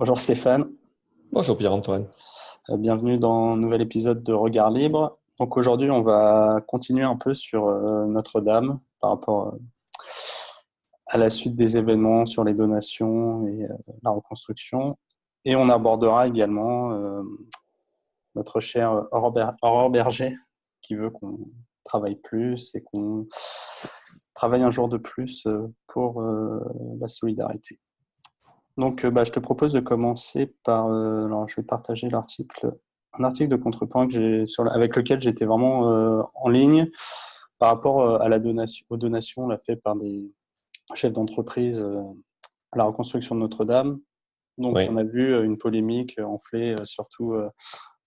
Bonjour Stéphane. Bonjour Pierre-Antoine. Bienvenue dans un nouvel épisode de Regard Libre. Donc aujourd'hui, on va continuer un peu sur Notre-Dame par rapport à la suite des événements sur les donations et la reconstruction. Et on abordera également notre chère Aurore Berger qui veut qu'on travaille plus et qu'on travaille un jour de plus pour la solidarité. Donc, je te propose de commencer par. Alors, je vais partager un article de Contrepoint avec lequel j'étais vraiment en ligne par rapport à aux donations faites par des chefs d'entreprise à la reconstruction de Notre-Dame. Donc, on Oui, a vu une polémique enflée, surtout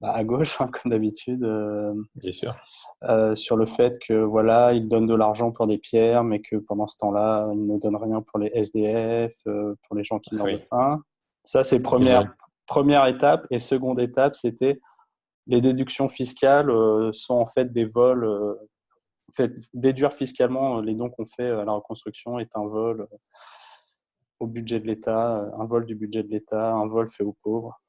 à gauche, hein, comme d'habitude, bien sûr. sur le fait que voilà, ils donnent de l'argent pour des pierres, mais que pendant ce temps-là, ils ne donnent rien pour les SDF, pour les gens qui meurent de Oui, faim. Ça, c'est ils ont première étape. Et seconde étape, c'était les déductions fiscales sont en fait des vols. Déduire fiscalement les dons qu'on fait à la reconstruction est un vol au budget de l'État, un vol du budget de l'État, un vol fait aux pauvres.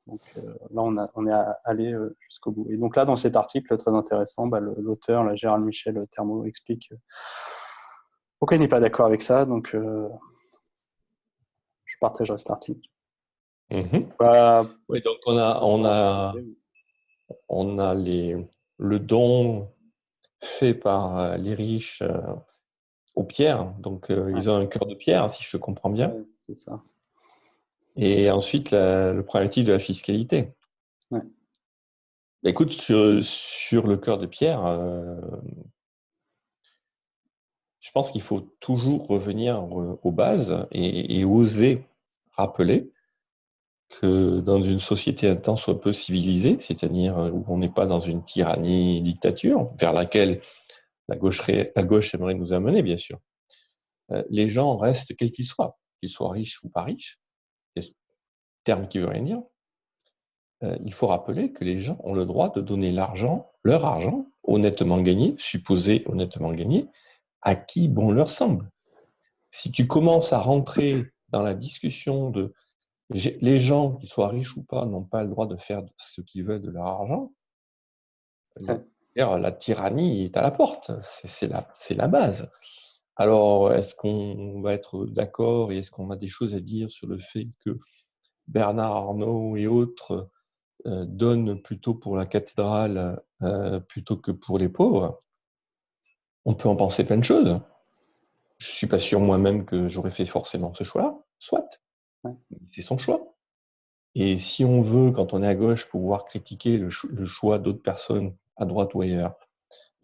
Donc là, on est allé jusqu'au bout. Et donc là, dans cet article très intéressant, l'auteur, Gérald Michel Thermo, explique pourquoi il n'est pas d'accord avec ça. Donc je partagerai cet article. Mhm. Bah, Oui, donc pour un sujet. on a le don fait par les riches aux pierres. Donc, Ouais, ils ont un cœur de pierre, si je comprends bien. ouais, c'est ça. Et ensuite, le problématique de la fiscalité. Ouais, Écoute, sur le cœur de pierre, je pense qu'il faut toujours revenir aux bases et oser rappeler que dans une société un temps soit peu civilisée, c'est-à-dire où on n'est pas dans une tyrannie, dictature, vers laquelle la gauche aimerait nous amener, bien sûr, les gens restent quels qu'ils soient riches ou pas riches, terme qui veut rien dire. Il faut rappeler que les gens ont le droit de donner leur argent, honnêtement gagné, supposé honnêtement gagné, à qui bon leur semble. Si tu commences à rentrer dans la discussion de les gens, qu'ils soient riches ou pas, n'ont pas le droit de faire ce qu'ils veulent de leur argent, ouais, la tyrannie est à la porte. C'est la base. Alors, est-ce qu'on va être d'accord et est-ce qu'on a des choses à dire sur le fait que Bernard Arnault et autres donnent plutôt pour la cathédrale plutôt que pour les pauvres? On peut en penser plein de choses. Je ne suis pas sûr moi-même que j'aurais fait forcément ce choix-là. Soit, ouais, c'est son choix. Et si on veut, quand on est à gauche, pouvoir critiquer le choix d'autres personnes à droite ou ailleurs,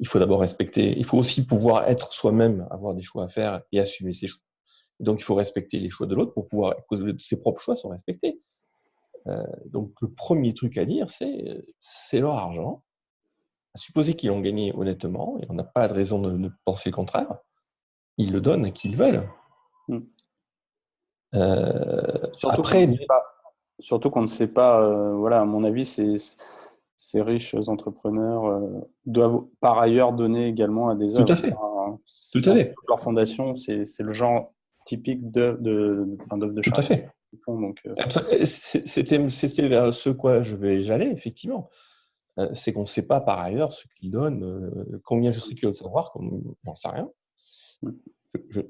il faut d'abord respecter, il faut aussi pouvoir être soi-même, avoir des choix à faire et assumer ses choix. Donc, il faut respecter les choix de l'autre pour pouvoir, que ses propres choix sont respectés. Donc, le premier truc à dire, c'est leur argent. À supposer qu'ils l'ont gagné honnêtement, et on n'a pas de raison de penser le contraire, ils le donnent à qui ils veulent. mm. Surtout qu'on ne Après, sait pas. Surtout qu'on ne sait pas. Voilà, à mon avis, ces riches entrepreneurs doivent par ailleurs donner également à des tout à œuvres. fait, Enfin, tout à dans fait, toute leur fondation, c'est le genre typique d'œuvre de tout à charité fait. qu'ils font. Donc, C'était vers ce quoi j'allais, effectivement. C'est qu'on ne sait pas par ailleurs ce qu'ils donnent, combien je serais curieux de savoir, comme j'en sais rien.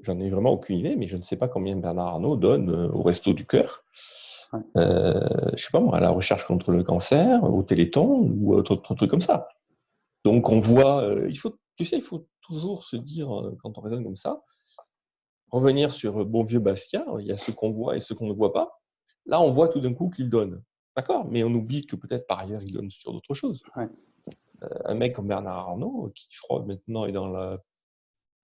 J'en ai vraiment aucune idée, mais je ne sais pas combien Bernard Arnault donne au Resto du Cœur. ouais, Je sais pas moi, à la recherche contre le cancer, au Téléthon ou à autre truc comme ça. Donc on voit, tu sais, il faut toujours se dire, quand on raisonne comme ça, revenir sur bon vieux Basquiat, il y a ce qu'on voit et ce qu'on ne voit pas. Là, on voit tout d'un coup qu'il donne. D'accord, mais on oublie que peut-être par ailleurs, il donne sur d'autres choses. ouais. Un mec comme Bernard Arnault, qui je crois maintenant est dans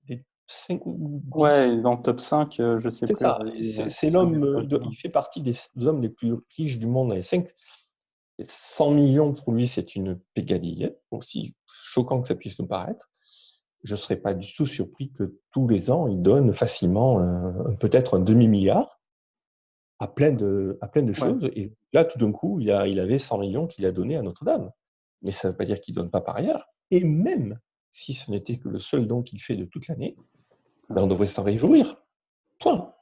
les 5 ou 10. Ouais, dans le top 5, je ne sais C'est plus, ça, ouais, c'est cinq l'homme, des pages il fait partie des hommes les plus riches du monde. Les 100 millions pour lui, c'est une pégadille, aussi choquant que ça puisse nous paraître. Je ne serais pas du tout surpris que tous les ans, il donne facilement peut-être un demi-milliard à plein de Ouais, choses. Et là, tout d'un coup, il avait 100 millions qu'il a donné à Notre-Dame. Mais ça ne veut pas dire qu'il ne donne pas par ailleurs. Et même si ce n'était que le seul don qu'il fait de toute l'année, ben on devrait s'en réjouir. Point.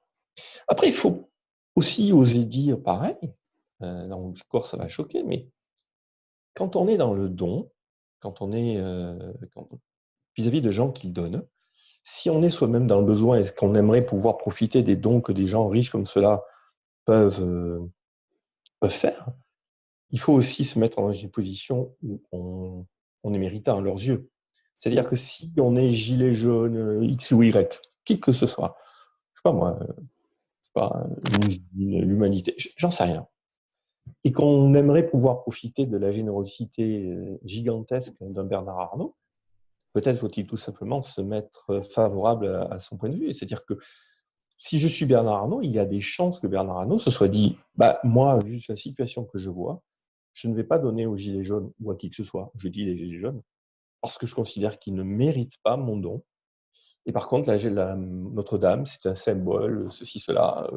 Après, il faut Aussi oser dire pareil, dans le discours ça va choquer, mais quand on est dans le don, quand on est vis-à-vis de gens qui donnent, si on est soi-même dans le besoin et qu'on aimerait pouvoir profiter des dons que des gens riches comme cela peuvent, peuvent faire, il faut aussi se mettre dans une position où on est méritant à leurs yeux. C'est-à-dire que si on est gilet jaune, X ou Y, qui que ce soit, je sais pas moi, une usine, l'humanité, j'en sais rien, et qu'on aimerait pouvoir profiter de la générosité gigantesque d'un Bernard Arnault, peut-être faut-il tout simplement se mettre favorable à son point de vue. C'est-à-dire que si je suis Bernard Arnault, il y a des chances que Bernard Arnault se soit dit, bah, moi, vu la situation que je vois, je ne vais pas donner aux Gilets jaunes ou à qui que ce soit, je dis les Gilets jaunes, parce que je considère qu'ils ne méritent pas mon don. Et par contre, Notre-Dame, c'est un symbole, ceci, cela,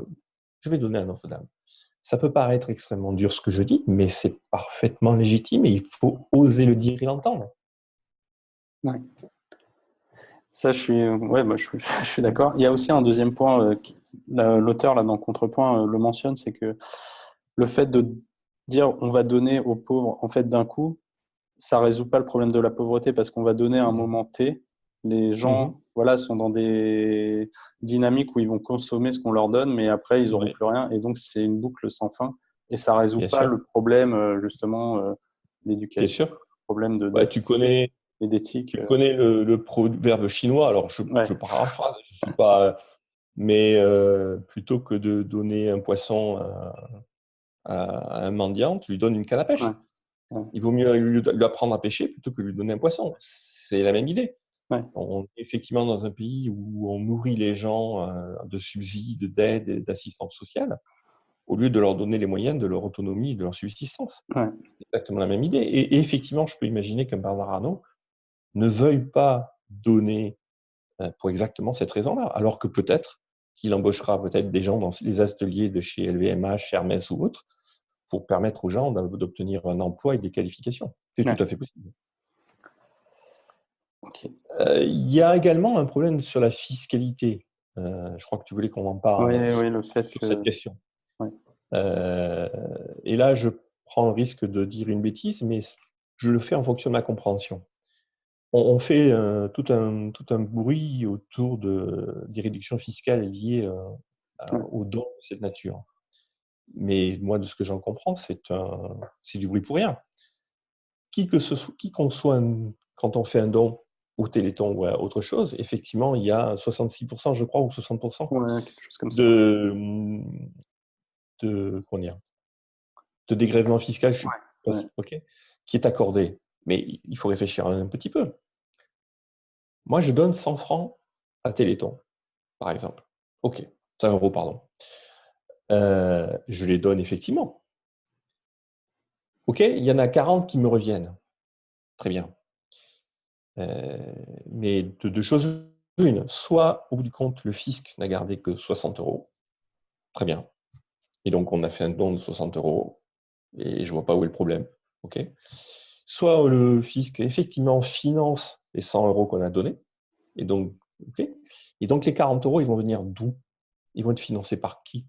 je vais donner à Notre-Dame. Ça peut paraître extrêmement dur ce que je dis, mais c'est parfaitement légitime et il faut oser le dire et l'entendre. Ouais. Ça, je suis d'accord. Il y a aussi un deuxième point, l'auteur là dans Contrepoint le mentionne, c'est que le fait de dire on va donner aux pauvres en fait d'un coup, ça résout pas le problème de la pauvreté parce qu'on va donner à un moment T. Les Mhm. gens, voilà, sont dans des dynamiques où ils vont consommer ce qu'on leur donne, mais après ils auront Oui, plus rien, et donc c'est une boucle sans fin. Et ça résout bien pas sûr, le problème justement bien d'éducation, sûr. le problème Ouais, et d'éthique. tu connais le proverbe chinois, alors Ouais, je paraphrase, je suis pas, mais plutôt que de donner un poisson à un mendiant, tu lui donnes une canne à ouais, pêche. ouais, Il vaut mieux lui apprendre à pêcher plutôt que lui donner un poisson. C'est la même idée. ouais, On est effectivement dans un pays où on nourrit les gens de subsides, d'aides et d'assistance sociale, au lieu de leur donner les moyens de leur autonomie et de leur subsistance. ouais, C'est exactement la même idée. Et effectivement, je peux imaginer qu'un Bernard Arnault ne veuille pas donner pour exactement cette raison-là, alors que peut-être qu'il embauchera peut-être des gens dans les ateliers de chez LVMH, Hermès ou autres, pour permettre aux gens d'obtenir un emploi et des qualifications. C'est tout ouais. à fait possible. Ok. Il y a également un problème sur la fiscalité. Je crois que tu voulais qu'on en Oui, parle oui, le fait sur cette que, question. ouais, Euh, et là, je prends le risque de dire une bêtise, mais je le fais en fonction de ma compréhension. On fait tout un bruit autour des réductions fiscales liées ouais, aux dons de cette nature. Mais moi, de ce que j'en comprends, c'est du bruit pour rien. Qui qu'on soit, quand on fait un don au Téléthon ou à autre chose, effectivement, il y a 66%, je crois, ou 60% ouais, quelque chose comme ça. de, comment dire, de dégrèvement fiscal, je suis pas Ouais, ok, qui est accordé. Mais il faut réfléchir un petit peu. Moi, je donne 100 francs à Téléthon, par exemple. Ok, 100 euros, pardon. Je les donne effectivement. Ok, il y en a 40 qui me reviennent. Très bien. Mais de deux choses une, soit au bout du compte, le fisc n'a gardé que 60 euros. Très bien. Et donc, on a fait un don de 60 euros et je vois pas où est le problème. Ok. Soit le fisc, effectivement, finance les 100 euros qu'on a donnés. Et donc, ok. Et donc, les 40 euros, ils vont venir d'où? Ils vont être financés par qui?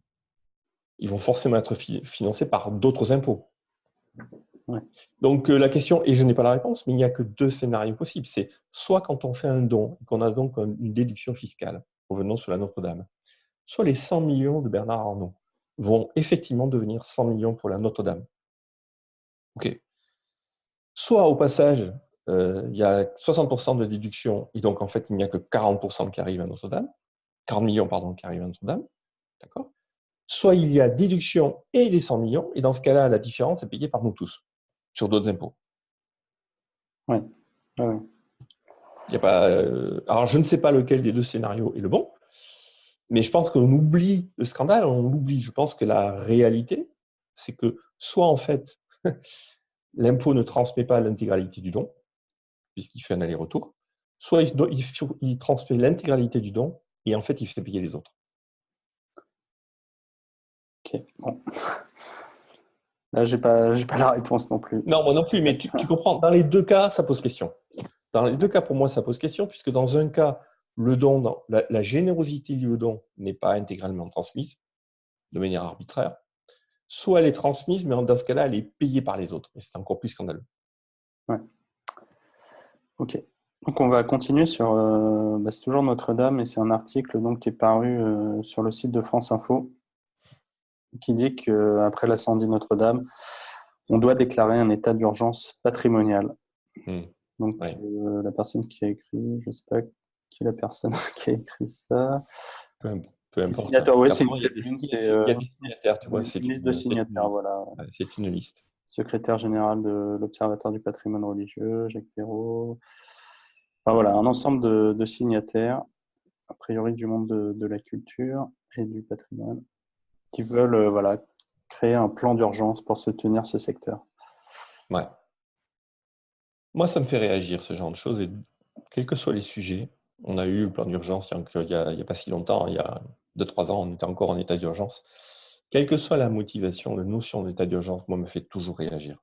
Ils vont forcément être financés par d'autres impôts. ouais, Donc la question, et je n'ai pas la réponse, mais il n'y a que deux scénarios possibles. C'est soit quand on fait un don, qu'on a donc une déduction fiscale, revenons sur la Notre-Dame, soit les 100 millions de Bernard Arnault vont effectivement devenir 100 millions pour la Notre-Dame. Ok. Soit au passage, il y a 60% de déduction, et donc en fait, il n'y a que 40% qui arrivent à Notre-Dame, 40 millions, pardon, qui arrivent à Notre-Dame. D'accord. Soit il y a déduction et les 100 millions, et dans ce cas-là, la différence est payée par nous tous, sur d'autres impôts. ouais, ouais, Il y a pas, alors, je ne sais pas lequel des deux scénarios est le bon, mais je pense qu'on oublie le scandale, on l'oublie. Je pense que la réalité, c'est que soit en fait, l'impôt ne transmet pas l'intégralité du don, puisqu'il fait un aller-retour, soit il transmet l'intégralité du don et en fait, il fait payer les autres. ok. Bon. Là, j'ai pas la réponse non plus. Non, moi non plus, mais tu comprends, dans les deux cas, ça pose question. Dans les deux cas, pour moi, ça pose question, puisque dans un cas, le don, la générosité liée au don n'est pas intégralement transmise. de manière arbitraire, soit elle est transmise, mais dans ce cas-là, elle est payée par les autres. Et c'est encore plus scandaleux. Ouais. Ok. Donc on va continuer sur, c'est toujours Notre-Dame et c'est un article donc qui est paru sur le site de France Info qui dit qu'après l'incendie de Notre-Dame, on doit déclarer un état d'urgence patrimonial. Donc Ouais. la personne qui a écrit, je ne sais pas qui est la personne qui a écrit ça. Peu importe. Signataires, oui, c'est une tribune, c'est il y a des signataires, tu vois, une liste de signataires, voilà. C'est une liste. Secrétaire général de l'Observatoire du patrimoine religieux, Jacques Perrault. Enfin, voilà, un ensemble de signataires, a priori du monde de la culture et du patrimoine, qui veulent voilà, créer un plan d'urgence pour soutenir ce secteur. Ouais. Moi, ça me fait réagir, ce genre de choses. Et quels que soient les sujets, on a eu le plan d'urgence il y a pas si longtemps, il y a 2-3 ans, on était encore en état d'urgence. Quelle que soit la motivation, la notion d'état d'urgence, moi, me fait toujours réagir.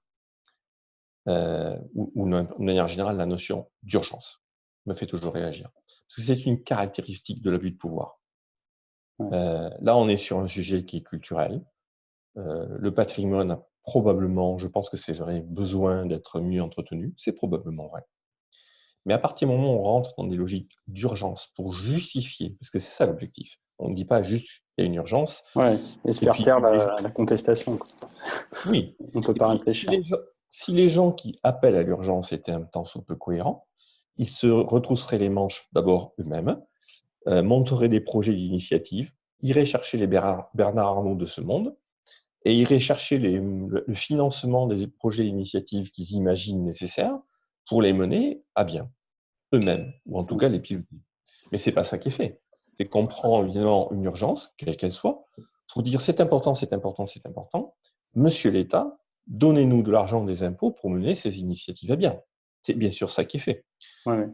Ou de manière générale, la notion d'urgence me fait toujours réagir. Parce que c'est une caractéristique de l'abus de pouvoir. Ouais. Là, on est sur un sujet qui est culturel. Le patrimoine a probablement, je pense que c'est vrai, besoin d'être mieux entretenu. C'est probablement vrai. Mais à partir du moment où on rentre dans des logiques d'urgence pour justifier, parce que c'est ça l'objectif, on ne dit pas juste qu'il y a une urgence. Ouais, et se faire taire la contestation. Quoi. Oui. On ne peut pas réfléchir. Si les gens qui appellent à l'urgence étaient un tant soit peu cohérents, ils se retrousseraient les manches d'abord eux-mêmes, monteraient des projets d'initiative, iraient chercher les Bernard Arnault de ce monde, et iraient chercher le financement des projets d'initiative qu'ils imaginent nécessaires pour les mener à bien, eux-mêmes, ou en tout cas les piloter. Mais ce n'est pas ça qui est fait. C'est qu'on prend évidemment une urgence, quelle qu'elle soit, pour dire c'est important, c'est important, c'est important. Monsieur l'État, donnez-nous de l'argent des impôts pour mener ces initiatives à bien. C'est bien sûr ça qui est fait. Ouais.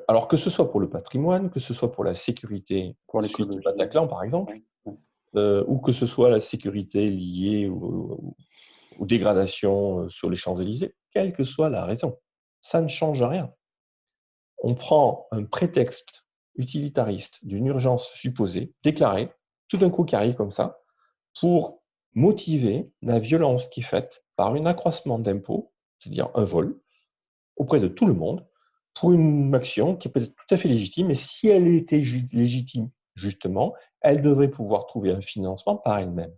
Alors que ce soit pour le patrimoine, que ce soit pour la sécurité pour suite au l'écologie. Bataclan, par exemple, Ouais. ou que ce soit la sécurité liée aux dégradations sur les Champs-Élysées, quelle que soit la raison, ça ne change rien. On prend un prétexte utilitariste d'une urgence supposée, déclarée, tout d'un coup qui arrive comme ça, pour motiver la violence qui est faite par un accroissement d'impôts, c'est-à-dire un vol, auprès de tout le monde, pour une action qui est peut-être tout à fait légitime, et si elle était légitime, justement, elle devrait pouvoir trouver un financement par elle-même.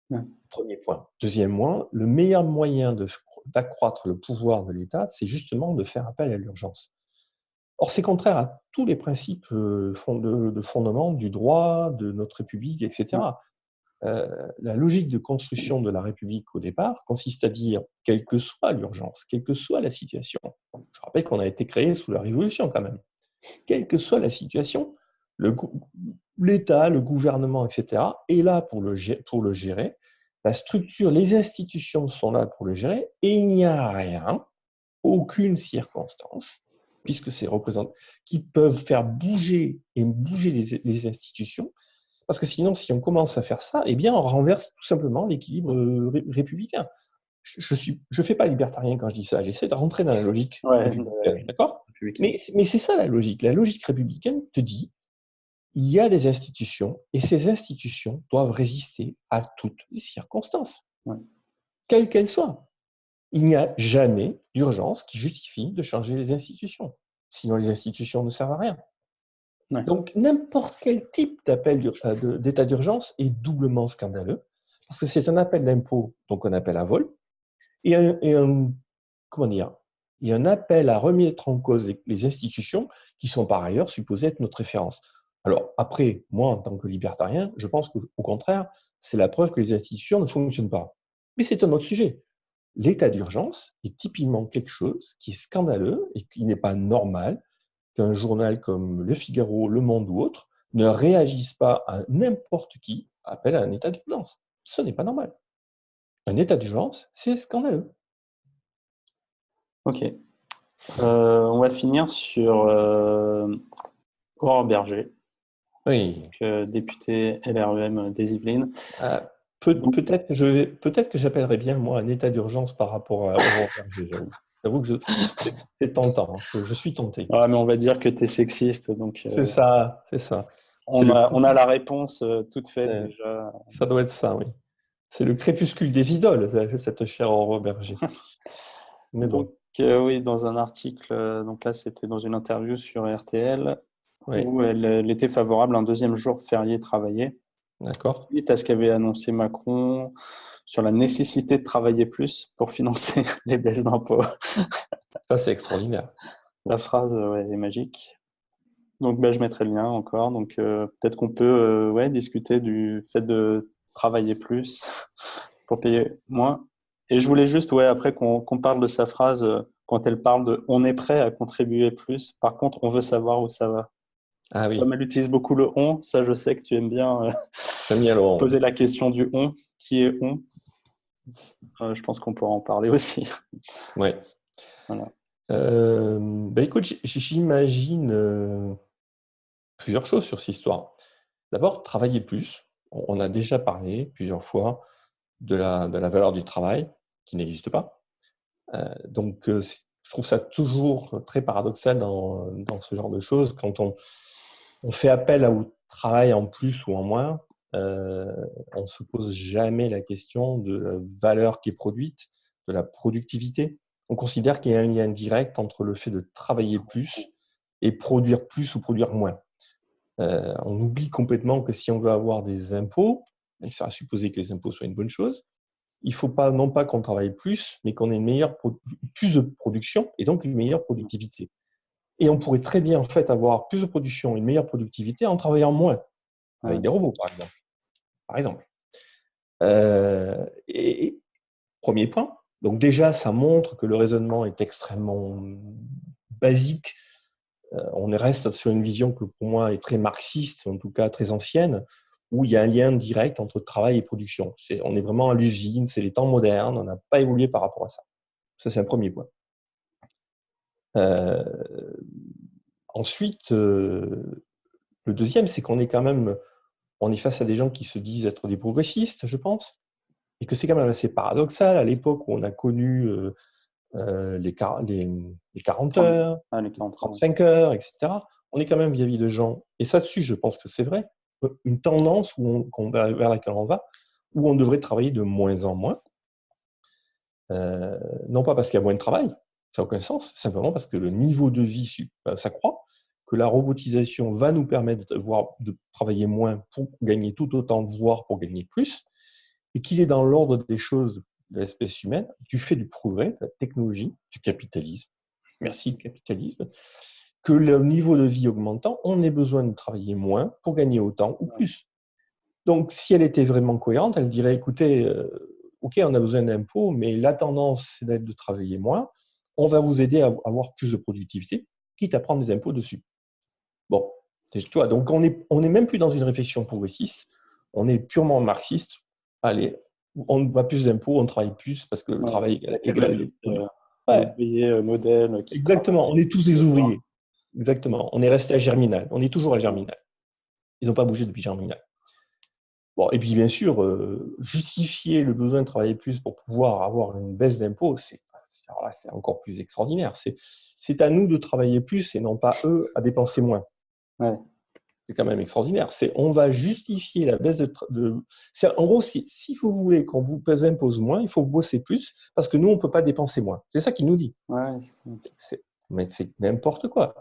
Ouais. Premier point. Deuxième point, le meilleur moyen d'accroître le pouvoir de l'État, c'est justement de faire appel à l'urgence. Or, c'est contraire à tous les principes de fondement du droit, de notre République, etc. La logique de construction de la République au départ consiste à dire, quelle que soit l'urgence, quelle que soit la situation, je rappelle qu'on a été créé sous la Révolution quand même, quelle que soit la situation, l'État, le gouvernement, etc., est là pour le gérer, la structure, les institutions sont là pour le gérer, et il n'y a rien, aucune circonstance, puisque c'est représenté, qui peuvent faire bouger les institutions, parce que sinon, si on commence à faire ça, eh bien, on renverse tout simplement l'équilibre républicain. Je fais pas libertarien quand je dis ça, j'essaie de rentrer dans la logique républicaine, d'accord ? Mais c'est ça la logique. La logique républicaine te dit, il y a des institutions, et ces institutions doivent résister à toutes les circonstances, quelles qu'elles soient. Il n'y a jamais d'urgence qui justifie de changer les institutions. Sinon, les institutions ne servent à rien. Ouais. Donc, n'importe quel type d'état d'urgence est doublement scandaleux, parce que c'est un appel d'impôt, donc un appel à vol, et un appel à remettre en cause les institutions qui sont par ailleurs supposées être notre référence. Alors, après, moi, en tant que libertarien, je pense qu'au contraire, c'est la preuve que les institutions ne fonctionnent pas. Mais c'est un autre sujet. L'état d'urgence est typiquement quelque chose qui est scandaleux et qui n'est pas normal qu'un journal comme Le Figaro, Le Monde ou autre ne réagisse pas à n'importe qui appelle à un état d'urgence. Ce n'est pas normal. Un état d'urgence, c'est scandaleux. Ok. On va finir sur Aurore Berger, oui. Députée LREM des Yvelines. Peut-être que j'appellerais bien, moi, un état d'urgence par rapport à Aurore Berger, j'avoue. J'avoue que c'est tentant, je suis tenté. Ah, mais on va dire que tu es sexiste. Donc, C'est ça, c'est ça. C'est le On a la réponse toute faite euh, déjà. ça doit être ça, oui. C'est le crépuscule des idoles, cette chère Aurore Berger. Mais Donc, bon, oui, dans un article, donc là, c'était dans une interview sur RTL, oui, où elle était favorable à un deuxième jour férié travaillé, d'accord. suite à ce qu'avait annoncé Macron sur la nécessité de travailler plus pour financer les baisses d'impôts. Ça, c'est extraordinaire. La phrase ouais, est magique. Donc, bah, je mettrai le lien encore. Donc, peut-être qu'on peut ouais, discuter du fait de travailler plus pour payer moins. Et je voulais juste, ouais, après qu'on parle de sa phrase quand elle parle de on est prêt à contribuer plus. Par contre, on veut savoir où ça va. Ah oui, Comme elle utilise beaucoup le on, ça, je sais que tu aimes bien j'aime bien Laurent, oui. poser la question du on. Qui est on? Je pense qu'on pourra en parler aussi. Ouais. Voilà. Écoute, j'imagine plusieurs choses sur cette histoire. D'abord, travailler plus. On a déjà parlé plusieurs fois de la valeur du travail qui n'existe pas. Je trouve ça toujours très paradoxal dans ce genre de choses. Quand on fait appel au travail en plus ou en moins, on ne se pose jamais la question de la valeur qui est produite, de la productivité. On considère qu'il y a un lien direct entre le fait de travailler plus et produire plus ou produire moins. On oublie complètement que si on veut avoir des impôts, il sera supposé que les impôts soient une bonne chose, il ne faut pas, non pas qu'on travaille plus, mais qu'on ait plus de production et donc une meilleure productivité. Et on pourrait très bien en fait avoir plus de production et une meilleure productivité en travaillant moins, avec Ouais. des robots par exemple. Par exemple. Et premier point, donc déjà ça montre que le raisonnement est extrêmement basique. On reste sur une vision que pour moi est très marxiste, en tout cas très ancienne, où il y a un lien direct entre travail et production. On est vraiment à l'usine, c'est les temps modernes, on n'a pas évolué par rapport à ça. Ça, c'est un premier point. Euh, Ensuite, le deuxième, c'est qu'on est quand même, on est face à des gens qui se disent être des progressistes, je pense, et que c'est quand même assez paradoxal à l'époque où on a connu les 40 heures, Les les 40 35 heures, etc. On est quand même vis-à-vis de gens, et ça dessus, je pense que c'est vrai, une tendance vers laquelle on va, où on devrait travailler de moins en moins, non pas parce qu'il y a moins de travail, ça n'a aucun sens, simplement parce que le niveau de vie s'accroît, que la robotisation va nous permettre de travailler moins pour gagner tout autant, voire pour gagner plus, et qu'il est dans l'ordre des choses de l'espèce humaine, du fait du progrès, de la technologie, du capitalisme, merci le capitalisme, que le niveau de vie augmentant, on ait besoin de travailler moins pour gagner autant ou plus. Donc, si elle était vraiment cohérente, elle dirait, écoutez, OK, on a besoin d'impôts, mais la tendance, c'est d'être de travailler moins. On va vous aider à avoir plus de productivité, quitte à prendre des impôts dessus. Bon, tu vois, donc on est même plus dans une réflexion progressiste, on est purement marxiste. Allez, on va plus d'impôts, on travaille plus parce que le Ouais, travail égale le produit. Ouais, l'ouvrier modèle qui travaille. exactement. On est tous des ouvriers. Exactement. On est resté à Germinal. On est toujours à Germinal. Ils n'ont pas bougé depuis Germinal. Bon, et puis bien sûr, justifier le besoin de travailler plus pour pouvoir avoir une baisse d'impôts, c'est encore plus extraordinaire. C'est à nous de travailler plus et non pas eux à dépenser moins. Ouais. C'est quand même extraordinaire. On va justifier la baisse en gros, si vous voulez qu'on vous impose moins, il faut bosser plus parce que nous, on ne peut pas dépenser moins. C'est ça qu'il nous dit. Ouais. Mais c'est n'importe quoi.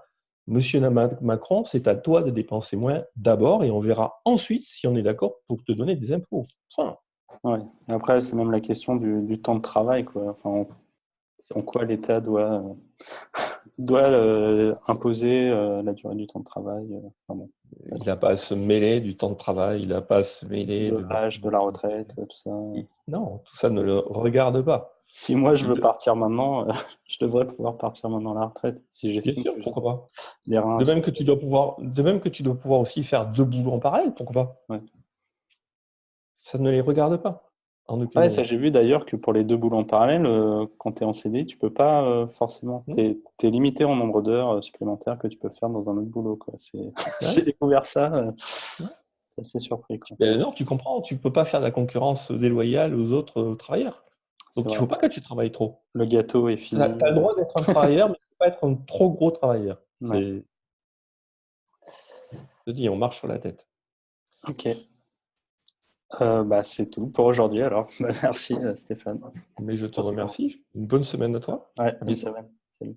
Monsieur Macron, c'est à toi de dépenser moins d'abord et on verra ensuite si on est d'accord pour te donner des impôts. Enfin, Ouais. Après, c'est même la question du temps de travail, quoi. Enfin, en quoi l'État doit imposer la durée du temps de travail. Enfin bon, il n'a pas à se mêler du temps de travail, il n'a pas à se mêler de de la l'âge, de la retraite, tout ça. Non, tout ça ne le regarde pas. Si moi je veux De- partir maintenant, je devrais pouvoir partir maintenant à la retraite si Bien j'estime sûr, que j'ai pourquoi pas. les reins assez. De même que tu dois pouvoir aussi faire deux boulots en parallèle, pourquoi pas. Ouais. Ça ne les regarde pas, en aucune Ouais, ça manière. j'ai vu d'ailleurs que pour les deux boulots en parallèle, quand tu es en CDI, tu peux pas forcément. Hmm. Tu es limité en nombre d'heures supplémentaires que tu peux faire dans un autre boulot, quoi. J'ai Ouais, découvert ça, ouais. j'étais assez surpris, quoi. Non, tu comprends, tu ne peux pas faire de la concurrence déloyale aux autres travailleurs. C'est Donc il ne vrai. faut pas que tu travailles trop. Le gâteau est Tu as fini. le droit d'être un travailleur, mais tu ne peux pas être un trop gros travailleur. Ouais. Je te dis, on marche sur la tête. Ok. C'est tout pour aujourd'hui alors. Merci Stéphane. Mais je te Pour ces conseils. remercie. Une bonne semaine à toi. Ouais, À bonne bientôt. semaine. Salut.